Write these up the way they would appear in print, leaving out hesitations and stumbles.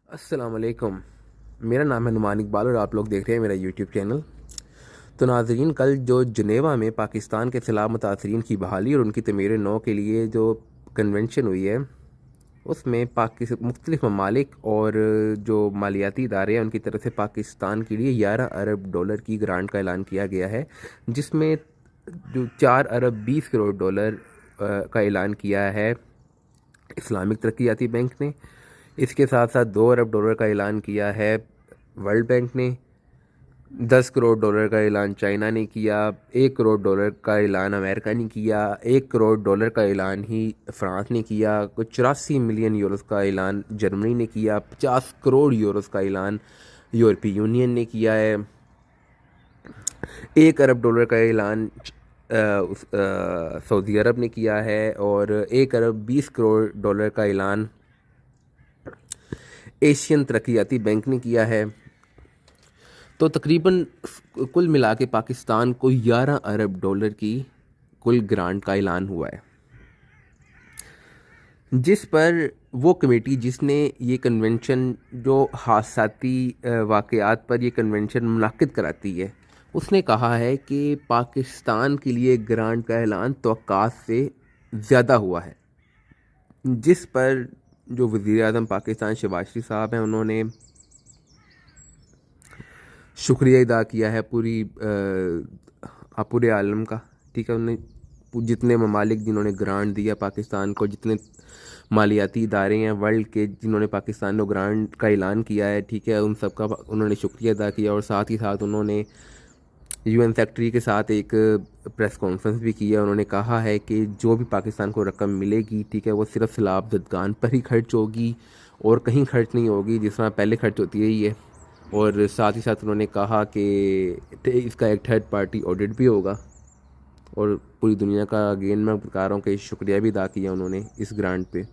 अस्सलाम वालेकुम। मेरा नाम है नुमान इकबाल और आप लोग देख रहे हैं मेरा यूट्यूब चैनल। तो नाज़रीन, कल जो जनेवा में पाकिस्तान के ख़िलाफ़ मुतासरीन की बहाली और उनकी तमीर नौ के लिए जो कन्वेंशन हुई है, उसमें मुख्तलिफ़ ममालिक और जो मालियाती इदारे हैं उनकी तरफ से पाकिस्तान के लिए 11 अरब डॉलर की ग्रांट का ऐलान किया गया है, जिसमें जो 4 अरब 20 करोड़ डॉलर का ऐलान किया है इस्लामिक तरक्याती बैंक ने। इसके साथ साथ 2 अरब डॉलर का ऐलान किया है वर्ल्ड बैंक ने। 10 करोड़ डॉलर का ऐलान चाइना ने किया। 1 करोड़ डॉलर का ऐलान अमेरिका ने किया। 1 करोड़ डॉलर का ऐलान ही फ्रांस ने किया। कुछ 84 मिलियन यूरोस का ऐलान जर्मनी ने किया। 50 करोड़ यूरोस का ऐलान यूरोपीय यूनियन ने किया है। 1 अरब डॉलर का ऐलान सऊदी अरब ने किया है और 1 अरब 20 करोड़ डॉलर का ऐलान एशियन तरक्याती बैंक ने किया है। तो तकरीबन कुल मिला के पाकिस्तान को 11 अरब डॉलर की कुल ग्रांट का ऐलान हुआ है, जिस पर वो कमेटी जिसने ये कन्वेंशन, जो हादसाती वाक़यात पर ये कन्वेंशन मुनक़िद कराती है, उसने कहा है कि पाकिस्तान के लिए ग्रांट का ऐलान तवक्कात से ज़्यादा हुआ है। जिस पर जो वज़ीर आज़म पाकिस्तान शहबाज शरीफ साहब हैं, उन्होंने शुक्रिया अदा किया है पूरे आलम का। ठीक है, उन्होंने जितने ममालिक जिन्होंने ग्रांट दिया पाकिस्तान को, जितने मालियाती इदारे हैं वर्ल्ड के जिन्होंने पाकिस्तान को ग्रांट का ऐलान किया है, ठीक है, उन सब का उन्होंने शुक्रिया अदा किया। और साथ ही साथ उन्होंने यूएन सेक्रेटरी के साथ एक प्रेस कॉन्फ्रेंस भी किया। उन्होंने कहा है कि जो भी पाकिस्तान को रकम मिलेगी, ठीक है, वो सिर्फ सैलाब ज़दगान पर ही खर्च होगी और कहीं खर्च नहीं होगी जिस तरह पहले खर्च होती रही है। और साथ ही साथ उन्होंने कहा कि इसका एक थर्ड पार्टी ऑडिट भी होगा। और पूरी दुनिया का अगेन मैं बता रहा हूँ कि शुक्रिया भी अदा किया उन्होंने इस ग्रांट पे।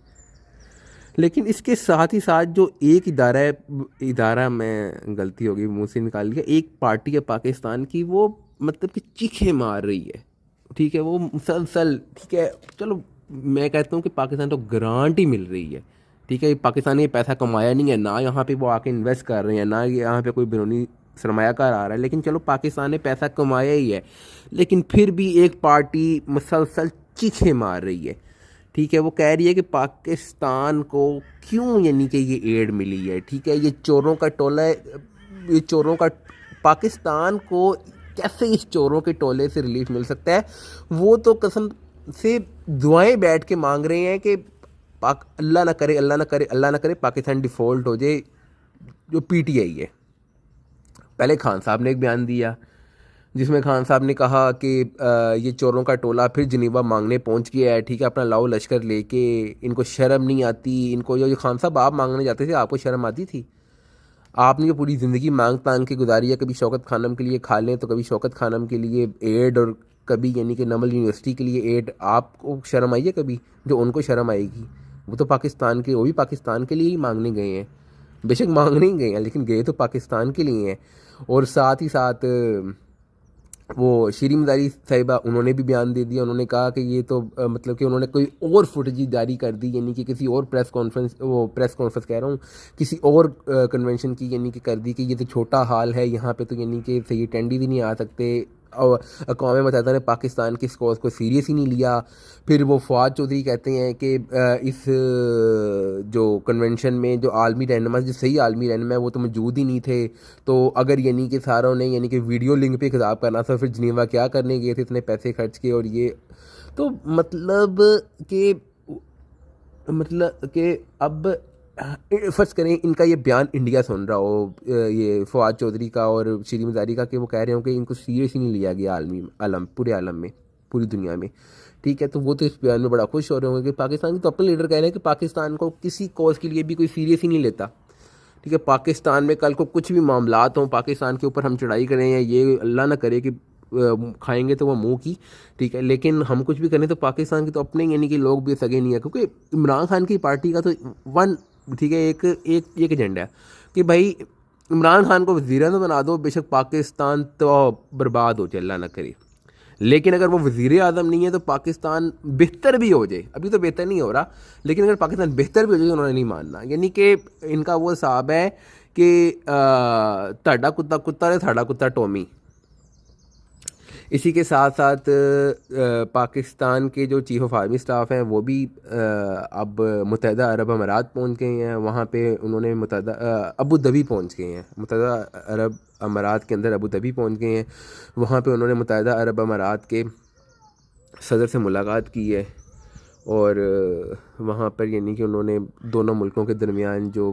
लेकिन इसके साथ ही साथ जो एक इदारा है, इदारा मैं गलती होगी मुंह से निकाल लिया, एक पार्टी है पाकिस्तान की, वो मतलब कि चीखे मार रही है। ठीक है, वो मुसलसल, ठीक है, चलो मैं कहता हूँ कि पाकिस्तान तो ग्रांट ही मिल रही है। ठीक है, पाकिस्तान ने ये पैसा कमाया नहीं है, ना यहाँ पे वो आके इन्वेस्ट कर रहे हैं, ना यहाँ पे कोई बैरूनी सरमायाकार आ रहा है, लेकिन चलो पाकिस्तान ने पैसा कमाया ही है। लेकिन फिर भी एक पार्टी मुसलसल चीखे मार रही है। ठीक है, वो कह रही है कि पाकिस्तान को क्यों यानी कि ये एड मिली है। ठीक है, ये चोरों का टोला है, ये चोरों का, पाकिस्तान को कैसे इस चोरों के टोले से रिलीफ मिल सकता है। वो तो कसम से दुआएं बैठ के मांग रहे हैं कि पाक अल्लाह ना करे, अल्लाह ना करे, अल्लाह ना करे पाकिस्तान डिफ़ॉल्ट हो जाए। जो पीटीआई है, पहले खान साहब ने एक बयान दिया जिसमें खान साहब ने कहा कि ये चोरों का टोला फिर जनीवा मांगने पहुंच गया है। ठीक है, अपना लाओ लश्कर लेके, इनको शर्म नहीं आती। इनको जो खान साहब आप मांगने जाते थे, आपको शर्म आती थी? आपने जो पूरी ज़िंदगी मांग तांग के गुजारी है, कभी शौकत खानम के लिए खा लें तो कभी शौकत खानम के लिए एड, और कभी यानी कि नमल यूनिवर्सिटी के लिए एड। आपको शर्म आई है कभी? जो उनको शर्म आएगी, वो तो पाकिस्तान के, वो भी पाकिस्तान के लिए ही मांगने गए हैं। बेशक मांगने ही गए हैं, लेकिन गए तो पाकिस्तान के लिए हैं। और साथ ही साथ वो शीरी मज़ारी साहिबा, उन्होंने भी बयान दे दिया। उन्होंने कहा कि ये तो मतलब कि उन्होंने कोई और फुटेज जारी कर दी, यानी कि किसी और प्रेस कॉन्फ्रेंस, वो प्रेस कॉन्फ्रेंस कह रहा हूँ, किसी और कन्वेंशन की, यानी कि कर दी कि ये तो छोटा हाल है, यहाँ पे तो यानी कि सही टेंडी भी नहीं आ सकते। और अक़वाम मुत्तहिदा ने पाकिस्तान की इस कॉज को सीरियस ही नहीं लिया। फिर वो फवाद चौधरी कहते हैं कि इस जो कन्वेंशन में जो आलमी रहनुमा, जो सही आलमी रहनुमा है, वो तो मौजूद ही नहीं थे। तो अगर यानी कि सारों ने यानी कि वीडियो लिंक पे खिताब करना था, फिर जनीवा क्या करने गए थे इतने पैसे खर्च के। और ये तो मतलब कि अब फ़र्ज़ करें इनका ये बयान इंडिया सुन रहा हो, ये फवाद चौधरी का और शीरी मज़ारी का, कि वो कह रहे हो कि इनको सीरियस ही नहीं लिया गया आलमी आलम, पूरे आलम में, पूरी दुनिया में। ठीक है, तो वो तो इस बयान में बड़ा खुश हो रहे होंगे कि पाकिस्तान के तो अपने लीडर कह रहे हैं कि पाकिस्तान को किसी कॉज के लिए भी कोई सीरियस ही नहीं लेता। ठीक है, पाकिस्तान में कल को कुछ भी मामलात हों, पाकिस्तान के ऊपर हम चढ़ाई करें, या ये अल्लाह ना करे कि खाएंगे तो वो मुंह की। ठीक है, लेकिन हम कुछ भी करें तो पाकिस्तान के तो अपने यानी कि लोग भी सगे नहीं है, क्योंकि इमरान खान की पार्टी का तो वन, ठीक है, एक एजेंडा है कि भाई इमरान खान को वज़ीर आज़म बना दो, बेशक पाकिस्तान तो बर्बाद हो जाए, अल्लाह ना करे। लेकिन अगर वो वज़ीर आज़म नहीं है तो पाकिस्तान बेहतर भी हो जाए, अभी तो बेहतर नहीं हो रहा, लेकिन अगर पाकिस्तान बेहतर भी हो जाए तो उन्होंने नहीं मानना। यानी कि इनका वो हिसाब है कि ताड़ा कुत्ता कुत्ता है, थाड़ा कुत्ता टॉमी। इसी के साथ साथ पाकिस्तान के जो चीफ़ ऑफ आर्मी स्टाफ हैं वो भी अब मुत्तहदा अरब अमारात पहुंच गए हैं। वहाँ पे उन्होंने अबू धाबी पहुंच गए हैं, मुत्तहदा अरब अमारात के अंदर अबू धाबी पहुंच गए हैं। वहाँ पे उन्होंने मुत्तहदा अरब अमारात के सदर से मुलाकात की है और वहाँ पर यानी कि उन्होंने दोनों मुल्कों के दरमियान जो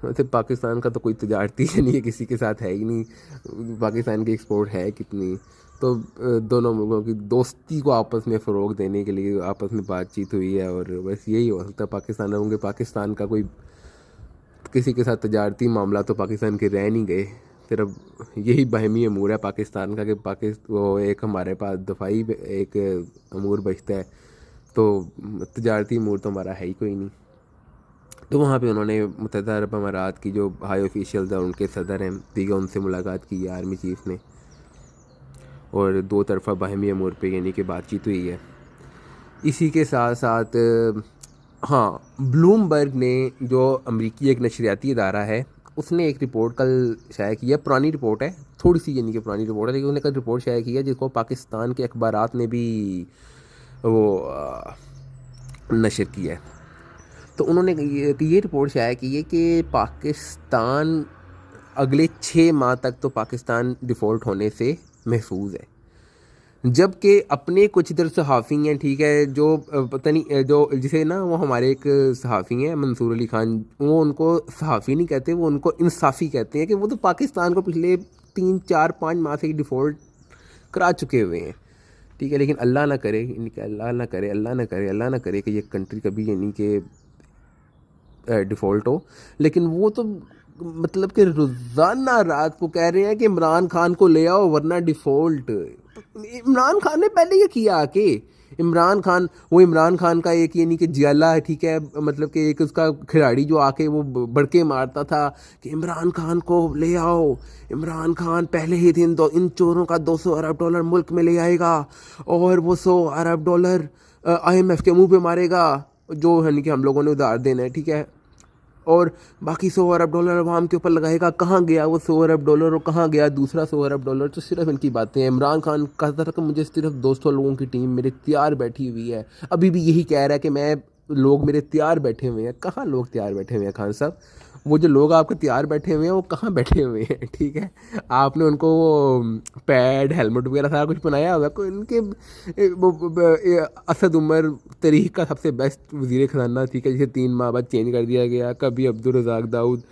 वैसे पाकिस्तान का तो कोई तजारती नहीं है, किसी के साथ है ही नहीं, पाकिस्तान की एक्सपोर्ट है कितनी, तो दोनों मुल्कों की दोस्ती को आपस में फ़रोग देने के लिए आपस में बातचीत हुई है। और बस यही हो सकता है पाकिस्तान होंगे, पाकिस्तान का कोई किसी के साथ तजारती मामला तो पाकिस्तान के रह नहीं गए। सिर्फ यही बाहमी अमूर है पाकिस्तान का कि वो एक हमारे पास दफाई एक अमूर बचता है, तो तजारती अमूर तो हमारा है ही कोई नहीं। तो वहाँ पे उन्होंने मुत्तहदा अरब अमारात की जो हाई ऑफिशियल्स हैं, उनके सदर हैं, ठीक है, उनसे मुलाकात की है आर्मी चीफ ने, और दो तरफ़ा बाहमी अमूर पे यानी कि बातचीत हुई है। इसी के साथ साथ हाँ, ब्लूमबर्ग ने, जो अमरीकी एक नशरियाती इदारा है, उसने एक रिपोर्ट कल शाया की है। पुरानी रिपोर्ट है, थोड़ी सी यानी कि पुरानी रिपोर्ट है, लेकिन उन्होंने कल रिपोर्ट शाया की है जिसको पाकिस्तान के अखबारात ने भी वो नशर किया है। तो उन्होंने ये रिपोर्ट शाया की है कि पाकिस्तान अगले 6 माह तक तो पाकिस्तान डिफ़ॉल्ट होने से महफूज है। जबकि अपने कुछ इधर सहाफ़ी हैं, ठीक है, जो पता नहीं जो जिसे ना वो हमारे एक सहाफ़ी हैं मंसूर अली ख़ान, वो उनको सहाफ़ी नहीं कहते, वो उनको इंसाफ़ी कहते हैं कि वो तो पाकिस्तान को पिछले 3 4 5 माह से ही डिफ़ॉल्ट करा चुके हुए हैं, ठीक है। लेकिन अल्लाह ना करे, इनका अल्लाह ना करे, अल्लाह ना करे, अल्लाह ना करे कि ये कंट्री कभी यानी कि डिफ़ॉल्ट हो। लेकिन वो तो मतलब कि रोज़ाना रात को कह रहे हैं कि इमरान खान को ले आओ वरना डिफ़ॉल्ट। इमरान खान ने पहले ये किया आके, इमरान खान का एक यानी कि जियाला है, ठीक है, मतलब कि एक उसका खिलाड़ी जो आके वो बड़के मारता था कि इमरान खान को ले आओ, इमरान खान पहले ही दिन इन चोरों का 200 अरब डॉलर मुल्क में ले आएगा और वो 100 अरब डॉलर IMF के मुंह पे मारेगा, जो यानी कि हम लोगों ने उधार देना है, ठीक है, और बाकी 100 अरब डॉलर अवाम के ऊपर लगाएगा। कहाँ गया वो 100 अरब डॉलर और कहाँ गया दूसरा 100 अरब डॉलर? तो सिर्फ इनकी बातें हैं। इमरान खान कहता था कि मुझे सिर्फ 200 लोगों की टीम मेरे तैयार बैठी हुई है, अभी भी यही कह रहा है कि मैं लोग मेरे तैयार बैठे हुए हैं। कहाँ लोग तैयार बैठे हुए हैं खान साहब? वो जो लोग आपके तैयार बैठे हुए हैं वो कहाँ बैठे हुए हैं, ठीक है। आपने उनको वो पैड हेलमेट वगैरह सारा कुछ बनाया हुआ है। कोई इनके असद उमर तरीक का सबसे बेस्ट वज़ीर ख़जाना, ठीक है, जिसे 3 माह बाद चेंज कर दिया गया। कभी अब्दुल रज़ाक दाऊद,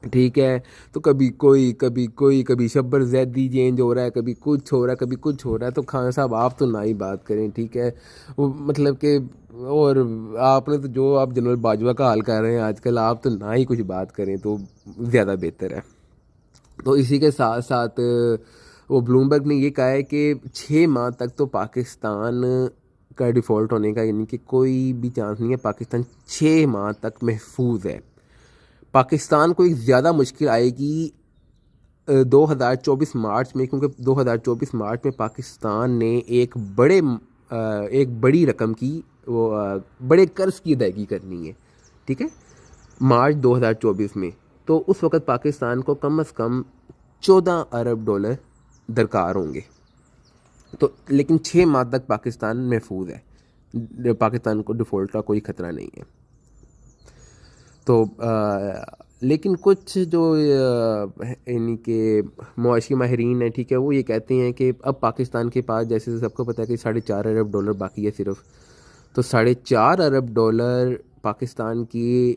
ठीक है, तो कभी शब्बर जैदी चेंज हो रहा है, कभी कुछ हो रहा है, कभी कुछ हो रहा है। तो खान साहब आप तो ना ही बात करें, ठीक है, वो मतलब कि, और आपने तो जो आप जनरल बाजवा का हाल कर रहे हैं आजकल, आप तो ना ही कुछ बात करें तो ज़्यादा बेहतर है। तो इसी के साथ साथ वो ब्लूमबर्ग ने ये कहा है कि 6 माह तक तो पाकिस्तान का डिफ़ॉल्ट होने का यानी कि कोई भी चांस नहीं है। पाकिस्तान 6 माह तक महफूज है। पाकिस्तान को एक ज़्यादा मुश्किल आएगी 2024 मार्च में, क्योंकि 2024 मार्च में पाकिस्तान ने एक बड़ी रकम की वो बड़े कर्ज की अदायगी करनी है, ठीक है, मार्च 2024 में। तो उस वक़्त पाकिस्तान को कम से कम 14 अरब डॉलर दरकार होंगे। तो लेकिन 6 माह तक पाकिस्तान महफूज है, पाकिस्तान को डिफ़ॉल्ट का कोई ख़तरा नहीं है। तो लेकिन कुछ जो यानी कि मुआशी माहिरीन है, ठीक है, वो ये कहते हैं कि अब पाकिस्तान के पास, जैसे सबको पता है कि 4.5 अरब डॉलर बाकी है सिर्फ, तो 4.5 अरब डॉलर पाकिस्तान की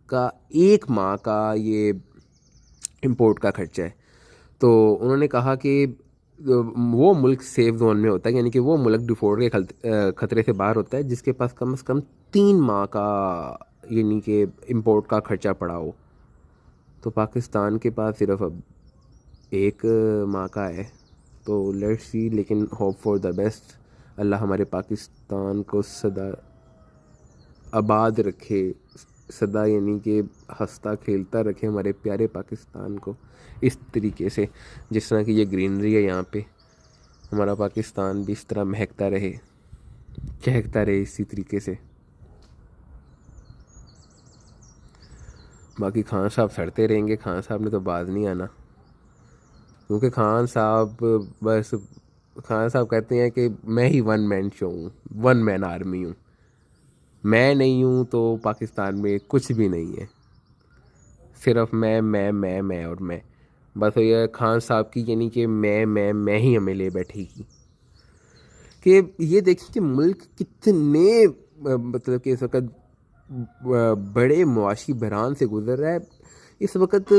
का 1 माह का ये इंपोर्ट का खर्चा है। तो उन्होंने कहा कि वो मुल्क सेफ जोन में होता है, यानी कि वो मुल्क डिफॉल्ट के ख़तरे से बाहर होता है जिसके पास कम से कम 3 माह का यानी कि इंपोर्ट का खर्चा पड़ा हो। तो पाकिस्तान के पास सिर्फ अब 1 माह का है। तो लेट्स सी, लेकिन होप फॉर द बेस्ट। अल्लाह हमारे पाकिस्तान को सदा आबाद रखे, सदा यानी कि हंसता खेलता रखे हमारे प्यारे पाकिस्तान को इस तरीके से, जिस तरह की ये ग्रीनरी है यहाँ पे, हमारा पाकिस्तान भी इस तरह महकता रहे, चहकता रहे इसी तरीके से। बाकी खान साहब सड़ते रहेंगे, खान साहब ने तो बाज नहीं आना, क्योंकि खान साहब कहते हैं कि मैं ही वन मैन शो हूँ, वन मैन आर्मी हूँ, मैं नहीं हूँ तो पाकिस्तान में कुछ भी नहीं है, सिर्फ मैं और मैं। बस ये खान साहब की यानी कि मैं ही हमें ले बैठेगी। कि ये देखिए कि मुल्क कितने मतलब कि इस वक्त बड़े मुआशी बहरान से गुजर रहा है इस वक्त।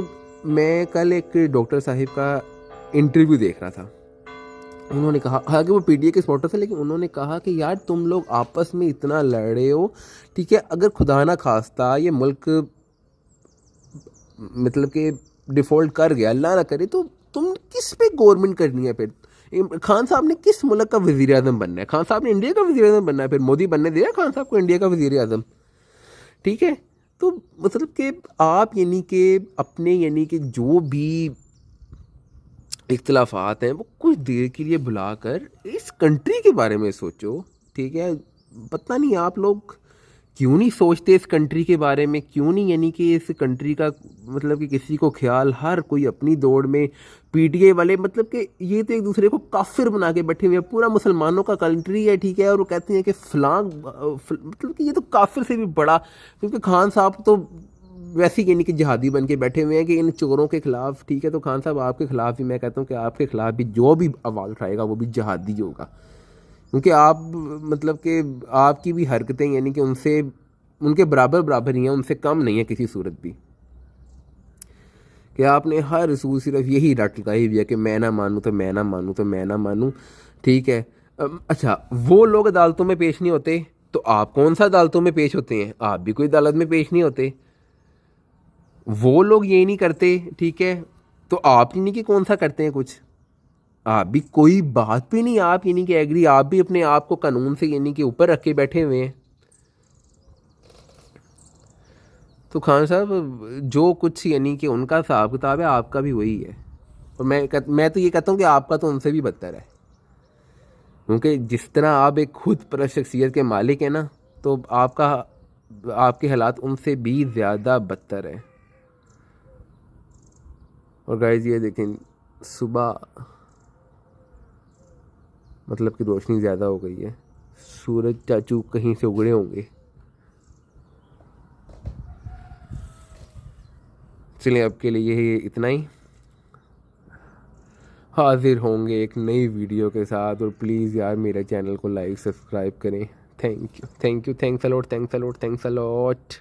मैं कल एक डॉक्टर साहिब का इंटरव्यू देख रहा था, उन्होंने कहा, हालांकि वो पीटीए के सपोर्टर थे, लेकिन उन्होंने कहा कि यार तुम लोग आपस में इतना लड़ रहे हो, ठीक है, अगर खुदा ना खास्ता ये मुल्क मतलब कि डिफ़ॉल्ट कर गया, अल्लाह ना करे, तो तुम किस पे गवर्नमेंट करनी है फिर? खान साहब ने किस मुल्क का वज़ीर आज़म बनना है? खान साहब ने इंडिया का वज़ीर आज़म बनना है, फिर मोदी बनने दिया खान साहब को इंडिया का वज़ीर आज़म, ठीक है। तो मतलब कि आप यानी कि अपने यानी कि जो भी इख्तलाफात हैं वो कुछ देर के लिए भुलाकर इस कंट्री के बारे में सोचो, ठीक है। पता नहीं आप लोग क्यों नहीं सोचते इस कंट्री के बारे में, क्यों नहीं यानी कि इस कंट्री का मतलब कि किसी को ख्याल, हर कोई अपनी दौड़ में। पीटीए वाले मतलब कि ये तो एक दूसरे को काफिर बना के बैठे हुए हैं, पूरा मुसलमानों का कंट्री है, ठीक है, और वो कहते हैं कि मतलब कि ये तो काफिर से भी बड़ा, क्योंकि खान साहब तो वैसे ही यानी कि जिहादी बन के बैठे हुए हैं कि इन चोरों के खिलाफ, ठीक है। तो खान साहब आपके खिलाफ भी, मैं कहता हूँ कि आपके खिलाफ भी जो भी आवाज़ उठाएगा वो भी जिहादी होगा, क्योंकि आप मतलब कि आपकी भी हरकतें यानी कि उनसे उनके बराबर ही हैं, उनसे कम नहीं है किसी सूरत भी। कि आपने हर रसूल सिर्फ यही रट लगाई हुई है कि मैं ना मानूँ तो मैं ना मानूँ तो मैं ना मानूँ, ठीक है। अच्छा, वो लोग अदालतों में पेश नहीं होते तो आप कौन सा अदालतों में पेश होते हैं? आप भी कोई अदालत में पेश नहीं होते। वो लोग ये नहीं करते, ठीक है, तो आप यानी कि कौन सा करते हैं कुछ? आप भी कोई बात भी नहीं, आप यानी कि एग्री, आप भी अपने आप को कानून से यानी कि ऊपर रख के बैठे हुए हैं। तो खान साहब जो कुछ यानी कि उनका हिसाब किताब है, आपका भी वही है। और मैं तो ये कहता हूँ कि आपका तो उनसे भी बदतर है, क्योंकि जिस तरह आप एक खुद परस्त शख्सियत के मालिक हैं ना, तो आपके हालात उनसे भी ज़्यादा बदतर है। और गाइस ये देखें, सुबह मतलब कि रोशनी ज़्यादा हो गई है, सूरज चाचू कहीं से उगड़े होंगे। चलिए अब के लिए यही इतना ही, हाजिर होंगे एक नई वीडियो के साथ। और प्लीज़ यार मेरे चैनल को लाइक सब्सक्राइब करें। Thank you, thanks a lot, thanks a lot, thanks a lot.